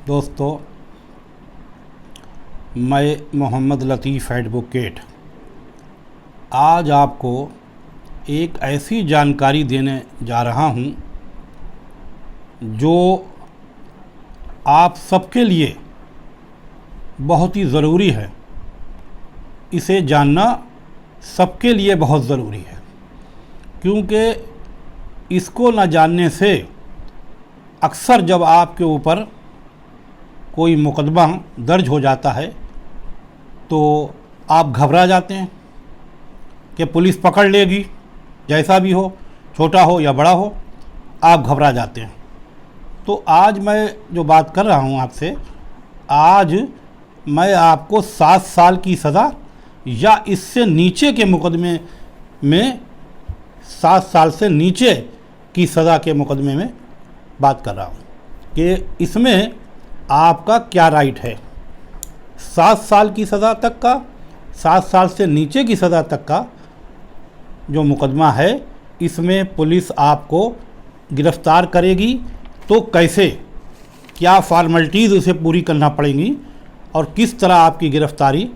दोस्तों, मैं मोहम्मद लतीफ़ एडवोकेट आज आपको एक ऐसी जानकारी देने जा रहा हूं जो आप सबके लिए बहुत ही ज़रूरी है। इसे जानना सबके लिए बहुत ज़रूरी है, क्योंकि इसको न जानने से अक्सर जब आपके ऊपर कोई मुकदमा दर्ज हो जाता है तो आप घबरा जाते हैं कि पुलिस पकड़ लेगी, जैसा भी हो, छोटा हो या बड़ा हो, आप घबरा जाते हैं। तो आज मैं जो बात कर रहा हूँ आपसे, आज मैं आपको 7 साल की सज़ा या इससे नीचे के मुकदमे में 7 साल से नीचे की सज़ा के मुकदमे में बात कर रहा हूँ कि इसमें आपका क्या राइट है। 7 साल की सज़ा तक का, 7 साल से नीचे की सज़ा तक का जो मुकदमा है, इसमें पुलिस आपको गिरफ़्तार करेगी तो कैसे, क्या फॉर्मेलिटीज़ उसे पूरी करना पड़ेंगी और किस तरह आपकी गिरफ़्तारी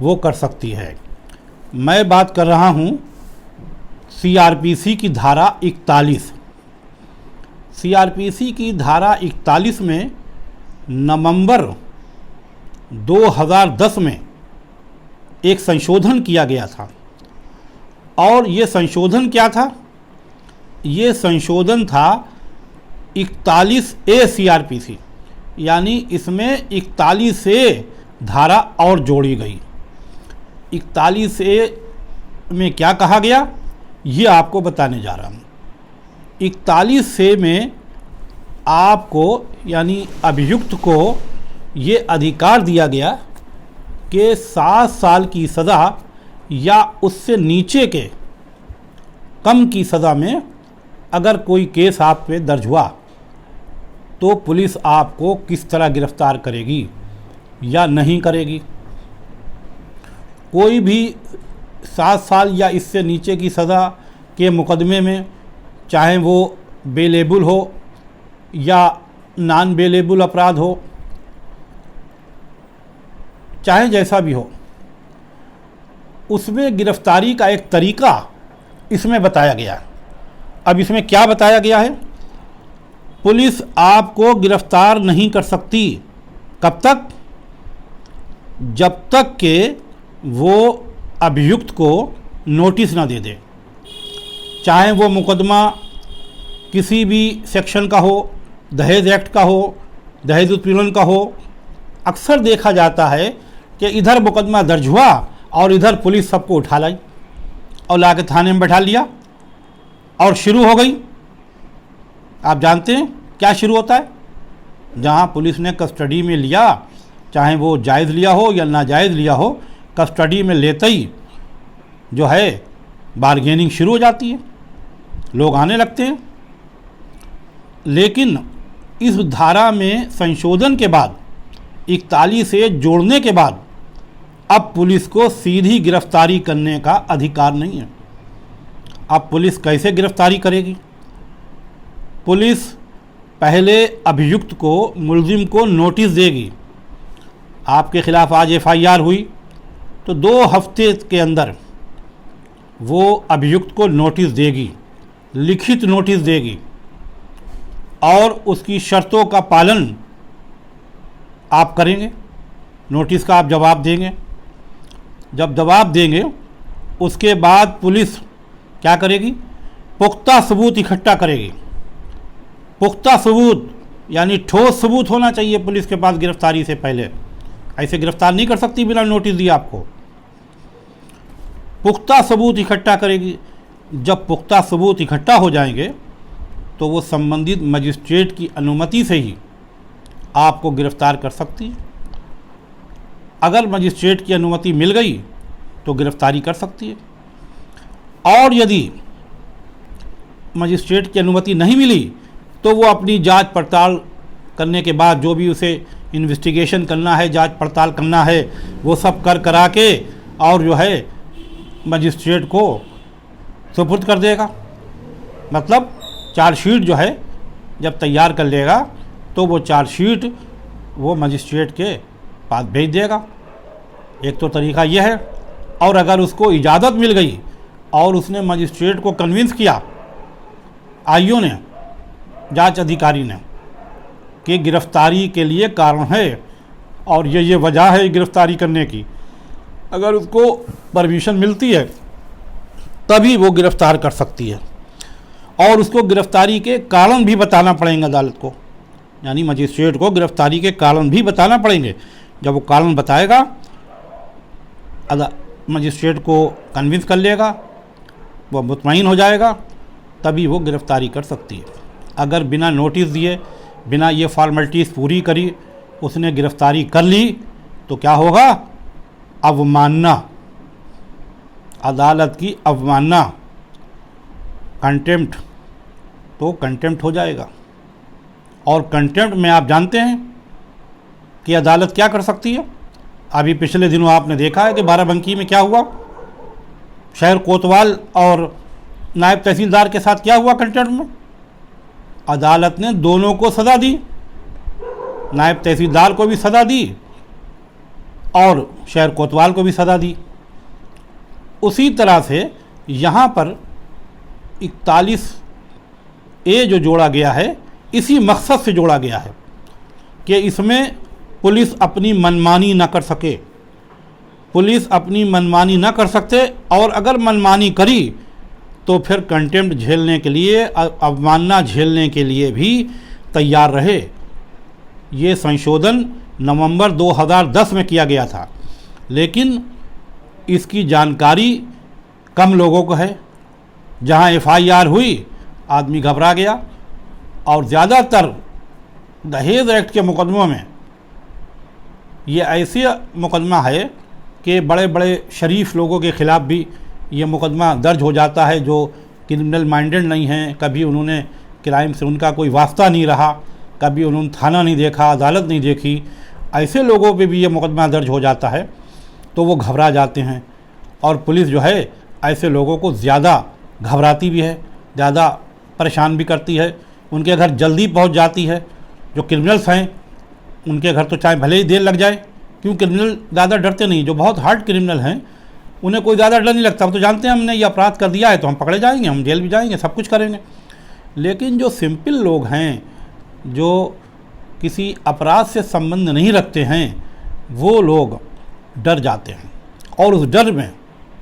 वो कर सकती है। मैं बात कर रहा हूँ CRPC की धारा 41। CRPC की धारा 41 में नवंबर 2010 में एक संशोधन किया गया था। और ये संशोधन क्या था? ये संशोधन था 41A CRPC, यानी इसमें 41A धारा और जोड़ी गई। 41A में क्या कहा गया, ये आपको बताने जा रहा हूँ। 41A में आपको यानी अभियुक्त को ये अधिकार दिया गया कि 7 साल की सज़ा या उससे नीचे के कम की सज़ा में अगर कोई केस आप पे दर्ज हुआ तो पुलिस आपको किस तरह गिरफ़्तार करेगी या नहीं करेगी। कोई भी 7 साल या इससे नीचे की सज़ा के मुकदमे में, चाहे वो बेलेबल हो या नॉन बेलेबल अपराध हो, चाहे जैसा भी हो, उसमें गिरफ्तारी का एक तरीका इसमें बताया गया। अब इसमें क्या बताया गया है? पुलिस आपको गिरफ्तार नहीं कर सकती, कब तक? जब तक कि वो अभियुक्त को नोटिस ना दे दे। चाहे वो मुकदमा किसी भी सेक्शन का हो, दहेज एक्ट का हो, दहेज उत्पीड़न का हो। अक्सर देखा जाता है कि इधर मुकदमा दर्ज हुआ और इधर पुलिस सबको उठा लाई और लाके थाने में बैठा लिया और शुरू हो गई। आप जानते हैं क्या शुरू होता है? जहां पुलिस ने कस्टडी में लिया, चाहे वो जायज़ लिया हो या नाजायज़ लिया हो, कस्टडी में लेते ही जो है बारगेनिंग शुरू हो जाती है, लोग आने लगते हैं। लेकिन इस धारा में संशोधन के बाद, 41 से जोड़ने के बाद, अब पुलिस को सीधी गिरफ्तारी करने का अधिकार नहीं है। अब पुलिस कैसे गिरफ्तारी करेगी? पुलिस पहले अभियुक्त को, मुलजिम को नोटिस देगी। आपके खिलाफ आज FIR हुई तो 2 हफ्ते के अंदर वो अभियुक्त को नोटिस देगी, लिखित नोटिस देगी और उसकी शर्तों का पालन आप करेंगे। नोटिस का आप जवाब देंगे। जब जवाब देंगे उसके बाद पुलिस क्या करेगी? पुख्ता सबूत इकट्ठा करेगी। पुख्ता सबूत यानी ठोस सबूत होना चाहिए पुलिस के पास गिरफ्तारी से पहले। ऐसे गिरफ्तार नहीं कर सकती बिना नोटिस दिए आपको। पुख्ता सबूत इकट्ठा करेगी। जब पुख्ता सबूत इकट्ठा हो जाएंगे तो वो संबंधित मजिस्ट्रेट की अनुमति से ही आपको गिरफ्तार कर सकती है। अगर मजिस्ट्रेट की अनुमति मिल गई तो गिरफ्तारी कर सकती है, और यदि मजिस्ट्रेट की अनुमति नहीं मिली तो वो अपनी जांच पड़ताल करने के बाद, जो भी उसे इन्वेस्टिगेशन करना है, जांच पड़ताल करना है, वो सब करा के और जो है मजिस्ट्रेट को सुपुर्द कर देगा। मतलब चार्जशीट जो है जब तैयार कर लेगा तो वो चार्जशीट वो मजिस्ट्रेट के पास भेज देगा। एक तो तरीका यह है। और अगर उसको इजाज़त मिल गई और उसने मजिस्ट्रेट को कन्विंस किया, आईओ ने, जांच अधिकारी ने, कि गिरफ्तारी के लिए कारण है और ये वजह है गिरफ्तारी करने की, अगर उसको परमिशन मिलती है तभी वो गिरफ़्तार कर सकती है। और उसको गिरफ्तारी के कारण भी बताना पड़ेंगे अदालत को, यानी मजिस्ट्रेट को गिरफ्तारी के कारण भी बताना पड़ेंगे। जब वो कारण बताएगा, मजिस्ट्रेट को कन्विंस कर लेगा, वो मुतमईन हो जाएगा, तभी वो गिरफ्तारी कर सकती है। अगर बिना नोटिस दिए, बिना ये फॉर्मेलिटीज़ पूरी करी उसने गिरफ्तारी कर ली तो क्या होगा? अवमानना, अदालत की अवमानना, कंटेम्प्ट, तो कंटेम्प्ट हो जाएगा। और कंटेम्प्ट में आप जानते हैं कि अदालत क्या कर सकती है। अभी पिछले दिनों आपने देखा है कि बाराबंकी में क्या हुआ, शहर कोतवाल और नायब तहसीलदार के साथ क्या हुआ कंटेम्प्ट में। अदालत ने दोनों को सज़ा दी, नायब तहसीलदार को भी सज़ा दी और शहर कोतवाल को भी सज़ा दी। उसी तरह से यहाँ पर 41A जो जोड़ा गया है, इसी मकसद से जोड़ा गया है कि इसमें पुलिस अपनी मनमानी ना कर सके, पुलिस अपनी मनमानी ना कर सकते, और अगर मनमानी करी तो फिर कंटेम्प्ट झेलने के लिए, अवमानना झेलने के लिए भी तैयार रहे। ये संशोधन नवंबर 2010 में किया गया था, लेकिन इसकी जानकारी कम लोगों को है। जहां FIR हुई, आदमी घबरा गया, और ज़्यादातर दहेज एक्ट के मुकदमों में ये ऐसे मुकदमा है कि बड़े बड़े शरीफ लोगों के ख़िलाफ़ भी ये मुकदमा दर्ज हो जाता है, जो क्रिमिनल माइंडेड नहीं हैं, कभी उन्होंने क्राइम से उनका कोई वास्ता नहीं रहा, कभी उन्होंने थाना नहीं देखा, अदालत नहीं देखी, ऐसे लोगों पे भी ये मुकदमा दर्ज हो जाता है। तो वो घबरा जाते हैं, और पुलिस जो है ऐसे लोगों को ज़्यादा घबराती भी है, ज़्यादा परेशान भी करती है, उनके घर जल्दी पहुंच जाती है। जो क्रिमिनल्स हैं उनके घर तो चाहे भले ही देर लग जाए, क्यों क्रिमिनल ज़्यादा डरते नहीं। जो बहुत हार्ड क्रिमिनल हैं उन्हें कोई ज़्यादा डर नहीं लगता, हम तो जानते हैं हमने ये अपराध कर दिया है तो हम पकड़े जाएंगे, हम जेल भी जाएंगे, सब कुछ करेंगे। लेकिन जो सिंपल लोग हैं, जो किसी अपराध से संबंध नहीं रखते हैं, वो लोग डर जाते हैं, और उस डर में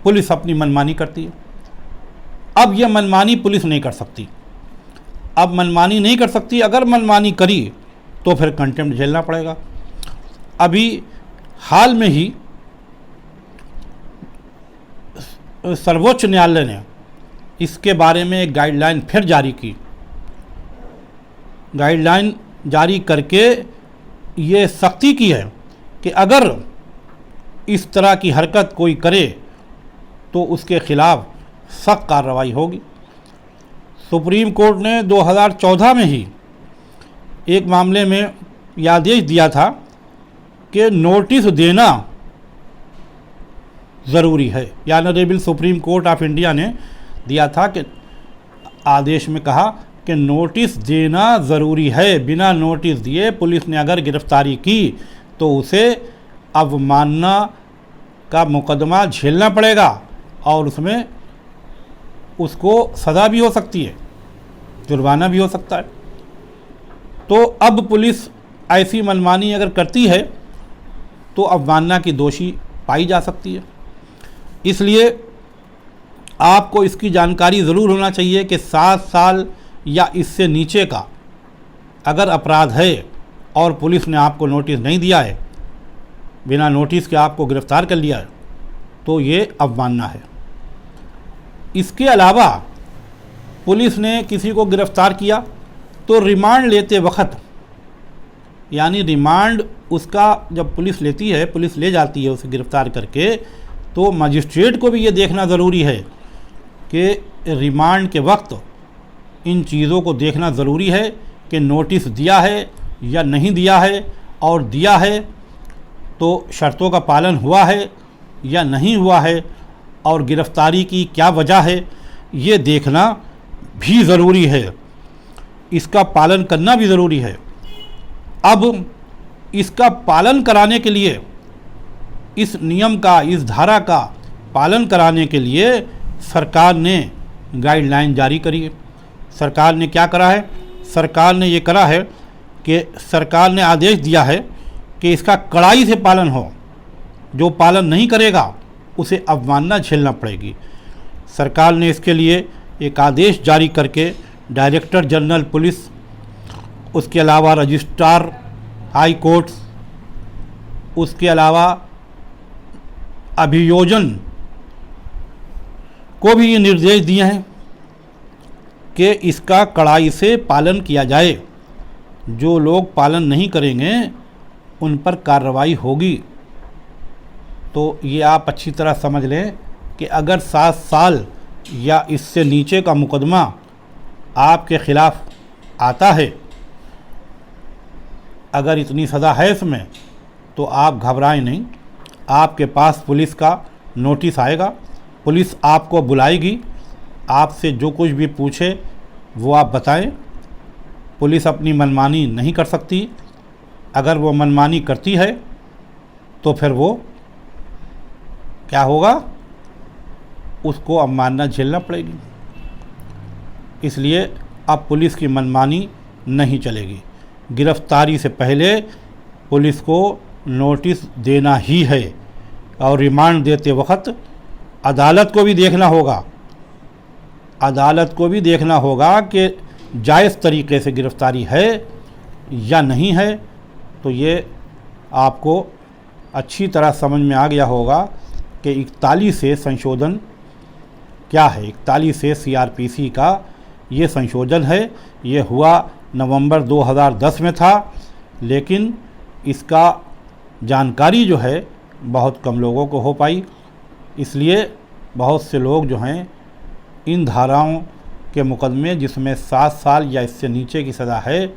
पुलिस अपनी मनमानी करती है। अब यह मनमानी पुलिस नहीं कर सकती, अब मनमानी नहीं कर सकती। अगर मनमानी करी तो फिर कंटेम्प्ट झेलना पड़ेगा। अभी हाल में ही सर्वोच्च न्यायालय ने इसके बारे में एक गाइडलाइन फिर जारी की। गाइडलाइन जारी करके ये सख्ती की है कि अगर इस तरह की हरकत कोई करे तो उसके खिलाफ सख्त कार्रवाई होगी। सुप्रीम कोर्ट ने 2014 में ही एक मामले में यह आदेश दिया था कि नोटिस देना ज़रूरी है। या honourable supreme court of India ने दिया था कि आदेश में कहा कि नोटिस देना ज़रूरी है। बिना नोटिस दिए पुलिस ने अगर गिरफ्तारी की तो उसे अवमानना का मुकदमा झेलना पड़ेगा, और उसमें उसको सज़ा भी हो सकती है, जुर्माना भी हो सकता है। तो अब पुलिस ऐसी मनमानी अगर करती है तो अवमानना की दोषी पाई जा सकती है। इसलिए आपको इसकी जानकारी ज़रूर होना चाहिए कि 7 साल या इससे नीचे का अगर अपराध है और पुलिस ने आपको नोटिस नहीं दिया है, बिना नोटिस के आपको गिरफ़्तार कर लिया है, तो ये अवमानना है। इसके अलावा पुलिस ने किसी को गिरफ़्तार किया तो रिमांड लेते वक्त, यानी रिमांड उसका जब पुलिस लेती है, पुलिस ले जाती है उसे गिरफ़्तार करके, तो मजिस्ट्रेट को भी ये देखना ज़रूरी है कि रिमांड के वक्त इन चीज़ों को देखना ज़रूरी है कि नोटिस दिया है या नहीं दिया है, और दिया है तो शर्तों का पालन हुआ है या नहीं हुआ है, और गिरफ़्तारी की क्या वजह है, ये देखना भी ज़रूरी है, इसका पालन करना भी ज़रूरी है। अब इसका पालन कराने के लिए, इस नियम का, इस धारा का पालन कराने के लिए सरकार ने गाइडलाइन जारी करी है। सरकार ने क्या करा है? सरकार ने ये करा है कि सरकार ने आदेश दिया है कि इसका कड़ाई से पालन हो। जो पालन नहीं करेगा उसे अवमानना झेलना पड़ेगी। सरकार ने इसके लिए एक आदेश जारी करके डायरेक्टर जनरल पुलिस, उसके अलावा रजिस्ट्रार हाई कोर्ट्स, उसके अलावा अभियोजन को भी ये निर्देश दिए हैं कि इसका कड़ाई से पालन किया जाए। जो लोग पालन नहीं करेंगे उन पर कार्रवाई होगी। तो ये आप अच्छी तरह समझ लें कि अगर 7 साल या इससे नीचे का मुकदमा आपके ख़िलाफ़ आता है, अगर इतनी सज़ा है इसमें, तो आप घबराएं नहीं। आपके पास पुलिस का नोटिस आएगा, पुलिस आपको बुलाएगी, आपसे जो कुछ भी पूछे वो आप बताएं। पुलिस अपनी मनमानी नहीं कर सकती। अगर वो मनमानी करती है तो फिर वो क्या होगा? उसको अवमानना झेलना पड़ेगी। इसलिए अब पुलिस की मनमानी नहीं चलेगी। गिरफ्तारी से पहले पुलिस को नोटिस देना ही है और रिमांड देते वक्त अदालत को भी देखना होगा। अदालत को भी देखना होगा कि जायज़ तरीके से गिरफ्तारी है या नहीं है। तो ये आपको अच्छी तरह समझ में आ गया होगा कि 41 से संशोधन क्या है। 41 से CRPC का ये संशोधन है। ये हुआ नवंबर 2010 में था, लेकिन इसका जानकारी जो है बहुत कम लोगों को हो पाई। इसलिए बहुत से लोग जो हैं इन धाराओं के मुकदमे जिसमें 7 साल या इससे नीचे की सज़ा है,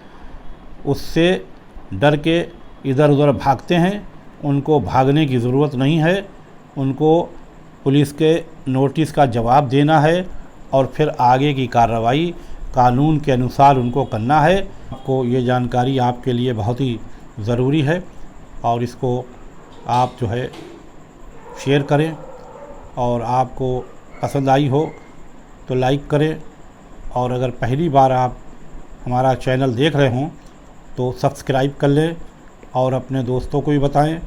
उससे डर के इधर उधर भागते हैं। उनको भागने की ज़रूरत नहीं है। उनको पुलिस के नोटिस का जवाब देना है और फिर आगे की कार्रवाई कानून के अनुसार उनको करना है। आपको ये जानकारी आपके लिए बहुत ही ज़रूरी है और इसको आप जो है शेयर करें, और आपको पसंद आई हो तो लाइक करें, और अगर पहली बार आप हमारा चैनल देख रहे हों तो सब्सक्राइब कर लें और अपने दोस्तों को भी बताएं।